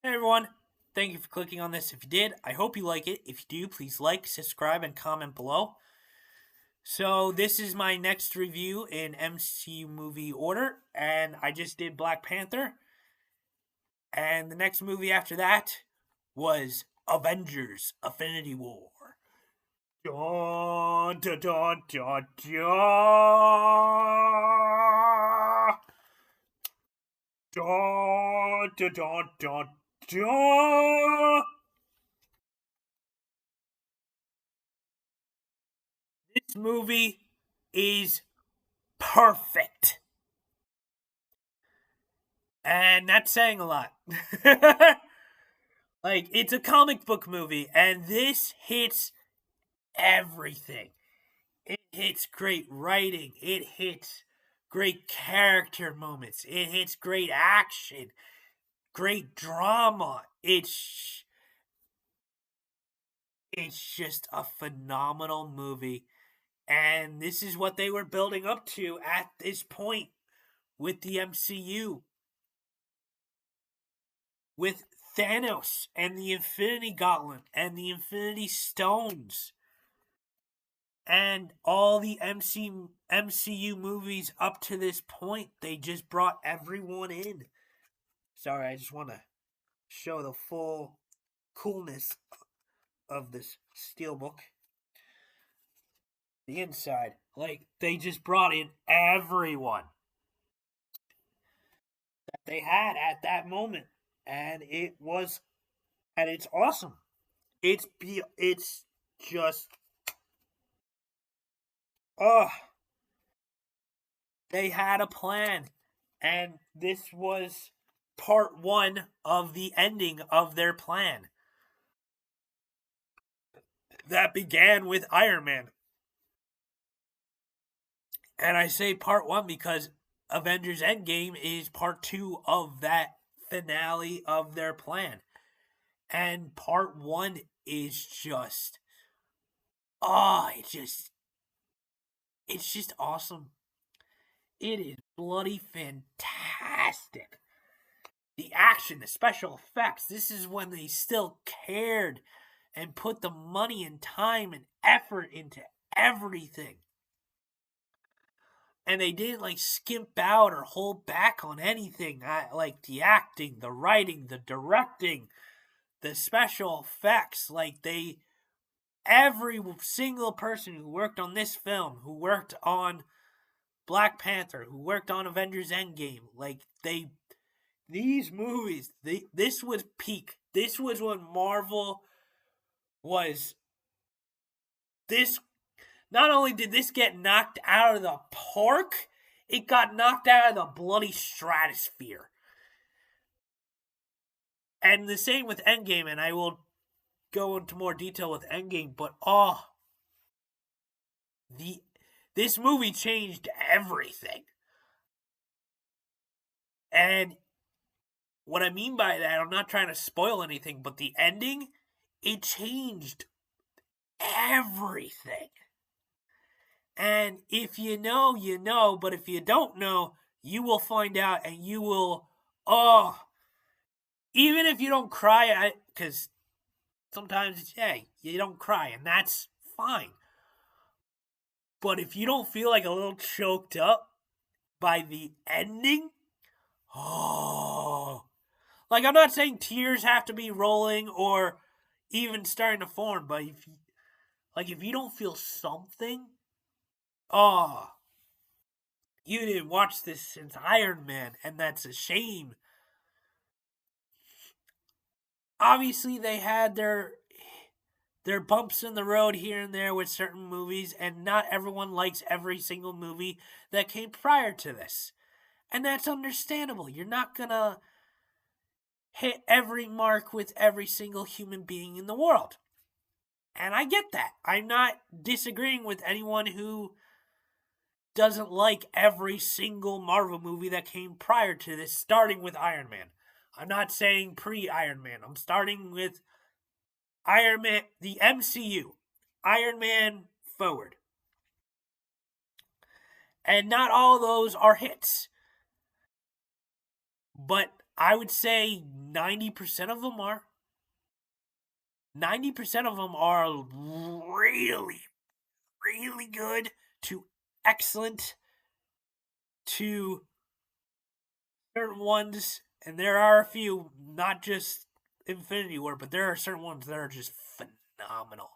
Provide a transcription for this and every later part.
Hey everyone, thank you for clicking on this. If you did, I hope you like it. If you do, please like, subscribe, and comment below. So, this is my next review in MCU movie order, and I just did Black Panther. And the next movie after that was Avengers Infinity War. Dun, dun, dun, dun, dun. Dun, dun, dun, dun, dun. This movie is perfect. And that's saying a lot. Like, it's a comic book movie, and this hits everything. It hits great writing, it hits great character moments, it hits great action, great drama. It's just a phenomenal movie. And this is what they were building up to at this point with the MCU. With Thanos and the Infinity Gauntlet and the Infinity Stones and all the MCU movies up to this point. They just brought everyone in. Sorry, I just want to show the full coolness of this steelbook. The inside. Like, they just brought in everyone that they had at that moment. And it's awesome. It's just, oh, they had a plan, and this was part one of the ending of their plan that began with Iron Man. And I say part one because Avengers Endgame is part two of that finale of their plan. And part one is just, oh, it's just awesome. It is bloody fantastic. The action, the special effects, this is when they still cared and put the money and time and effort into everything. And they didn't like skimp out or hold back on anything. Like the acting, the writing, the directing, the special effects. Every single person who worked on this film, who worked on Black Panther, who worked on Avengers Endgame, these movies, this was peak. This was when Marvel was. This not only did this get knocked out of the park, it got knocked out of the bloody stratosphere. And the same with Endgame, and I will go into more detail with Endgame, but the this movie changed everything. And what I mean by that, I'm not trying to spoil anything, but the ending, it changed everything. And if you know, you know, but if you don't know, you will find out and you will, oh, even if you don't cry, because sometimes, hey, you don't cry, and that's fine. But if you don't feel like a little choked up by the ending, oh, like I'm not saying tears have to be rolling or even starting to form, but if you don't feel something, oh, you didn't watch this since Iron Man, and that's a shame. Obviously, they had their bumps in the road here and there with certain movies, and not everyone likes every single movie that came prior to this. And that's understandable. You're not gonna hit every mark with every single human being in the world. And I get that. I'm not disagreeing with anyone who doesn't like every single Marvel movie that came prior to this, starting with Iron Man. I'm not saying pre Iron Man. I'm starting with Iron Man, the MCU, Iron Man forward. And not all those are hits. But I would say 90% of them are. 90% of them are really, really good to excellent to certain ones. And there are a few, not just Infinity War, but there are certain ones that are just phenomenal.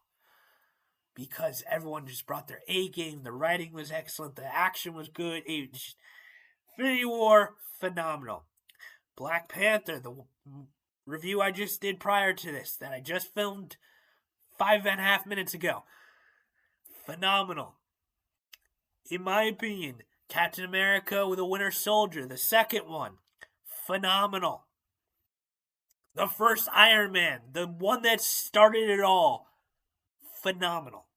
Because everyone just brought their A game. The writing was excellent. The action was good. Infinity War, phenomenal. Black Panther, the review I just did prior to this, that I just filmed 5.5 minutes ago, phenomenal. In my opinion, Captain America with a Winter Soldier, the second one, phenomenal. The first Iron Man, the one that started it all, phenomenal.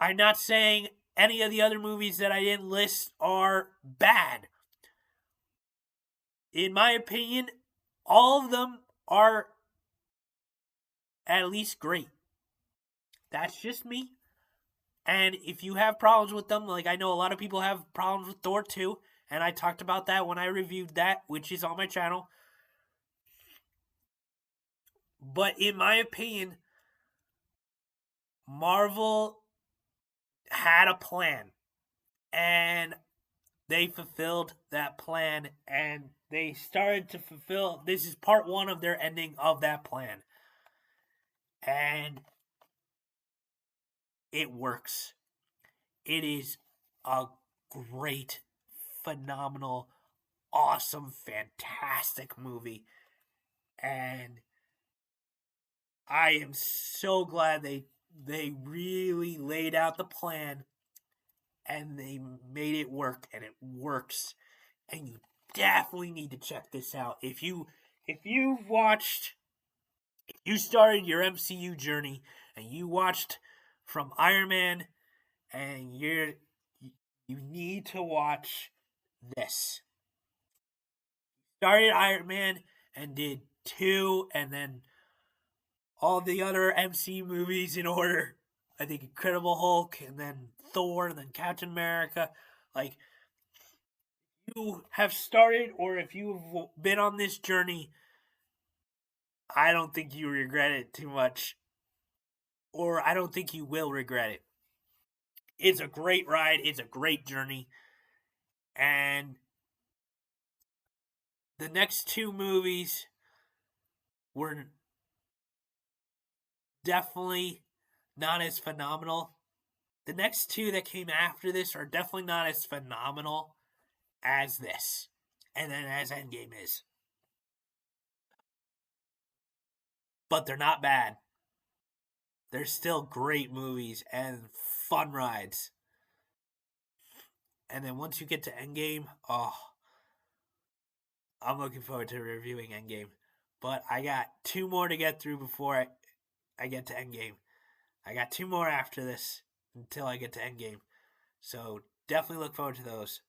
I'm not saying any of the other movies that I didn't list are bad. In my opinion, all of them are at least great. That's just me. And if you have problems with them, like I know a lot of people have problems with Thor 2, and I talked about that when I reviewed that, which is on my channel. But in my opinion, Marvel had a plan, and they fulfilled that plan, and they started to fulfill. This is part one of their ending of that plan. And it works. It is a great, phenomenal, awesome, fantastic movie. And I am so glad they really laid out the plan and they made it work, and it works. And you definitely need to check this out. If you started your MCU journey and you watched from Iron Man, and you need to watch this. Started Iron Man and did 2, and then all the other MCU movies in order. I think Incredible Hulk, and then Thor, and then Captain America. Like, you have started, or if you've been on this journey, I don't think you regret it too much. Or I don't think you will regret it. It's a great ride. It's a great journey. And the next 2 movies were definitely not as phenomenal. The next 2 that came after this are definitely not as phenomenal as this, and then as Endgame is. But they're not bad. They're still great movies and fun rides. And then once you get to Endgame, oh, I'm looking forward to reviewing Endgame. But I got 2 more to get through before I get to Endgame. I got 2 more after this until I get to Endgame. So definitely look forward to those.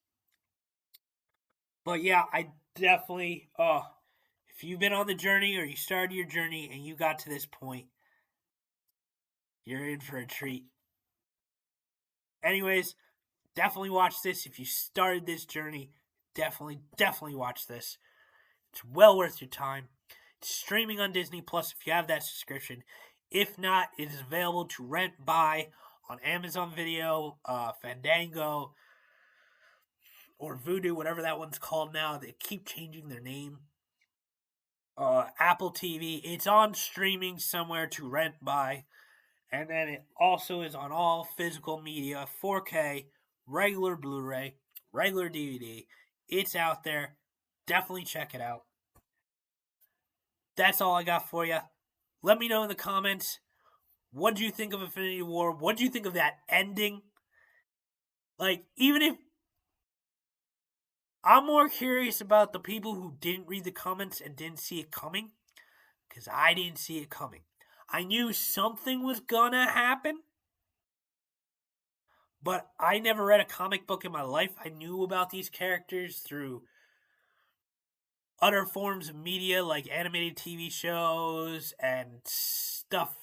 But yeah, I definitely, if you've been on the journey or you started your journey and you got to this point, you're in for a treat. Anyways, definitely watch this. If you started this journey, definitely watch this. It's well worth your time. It's streaming on Disney Plus if you have that subscription. If not, it is available to rent, buy on Amazon Video, Fandango, or Vudu, whatever that one's called now. They keep changing their name. Apple TV. It's on streaming somewhere to rent, buy. And then it also is on all physical media, 4K, regular Blu-ray, regular DVD. It's out there. Definitely check it out. That's all I got for you. Let me know in the comments, what do you think of Infinity War? What do you think of that ending? Like, even if I'm more curious about the people who didn't read the comments and didn't see it coming, because I didn't see it coming. I knew something was gonna happen, but I never read a comic book in my life. I knew about these characters through other forms of media like animated TV shows and stuff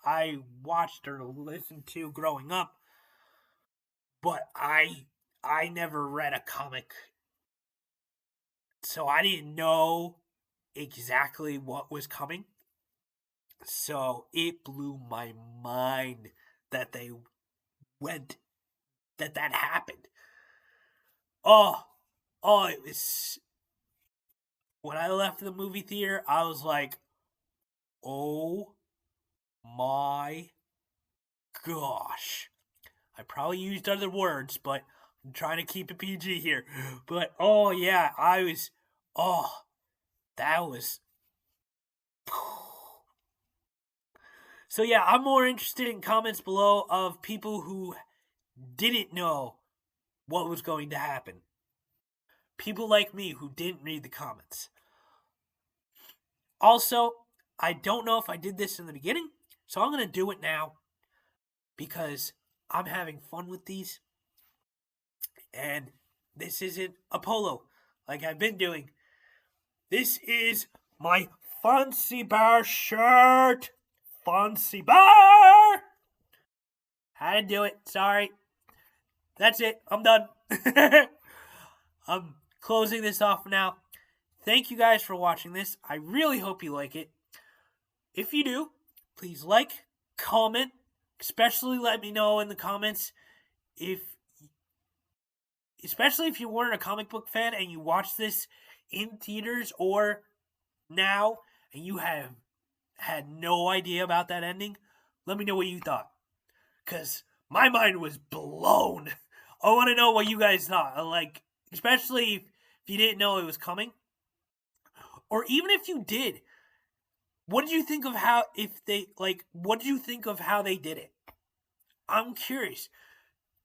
I watched or listened to growing up. But I never read a comic So I didn't know exactly what was coming. So it blew my mind that they went, that happened. Oh, it was. When I left the movie theater, I was like, oh my gosh. I probably used other words, but I'm trying to keep it PG here. But oh yeah, oh, that was. So yeah, I'm more interested in comments below of people who didn't know what was going to happen. People like me who didn't read the comments. Also, I don't know if I did this in the beginning, so I'm going to do it now because I'm having fun with these. And this isn't a polo like I've been doing. This is my Fancy Bar shirt. Fancy Bar! Had to do it. Sorry. That's it. I'm done. I'm closing this off now. Thank you guys for watching this. I really hope you like it. If you do, please like, comment, especially let me know in the comments especially if you weren't a comic book fan and you watched this in theaters or now and you have had no idea about that ending, let me know what you thought. Because my mind was blown. I want to know what you guys thought. Like, especially if you didn't know it was coming. Or even if you did. What did you think of what did you think of how they did it? I'm curious.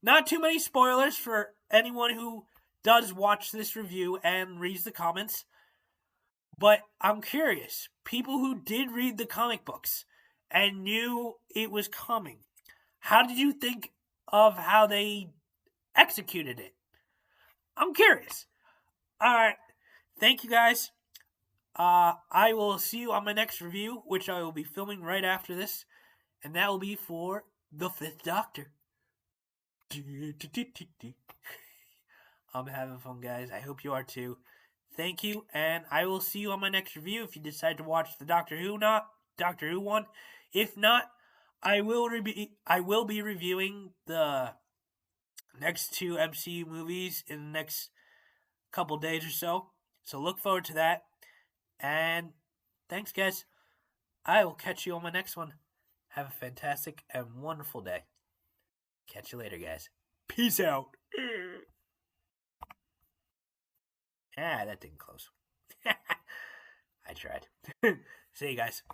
Not too many spoilers for anyone who does watch this review and reads the comments. But I'm curious. People who did read the comic books and knew it was coming, how did you think of how they executed it? I'm curious. All right. Thank you guys. I will see you on my next review, which I will be filming right after this. And that will be for The Fifth Doctor. I'm having fun, guys. I hope you are too. Thank you, and I will see you on my next review if you decide to watch the Doctor Who one. If not, I will be reviewing the next two MCU movies in the next couple days or so. So look forward to that. And thanks, guys. I will catch you on my next one. Have a fantastic and wonderful day. Catch you later, guys. Peace out. That didn't close. I tried. See you guys.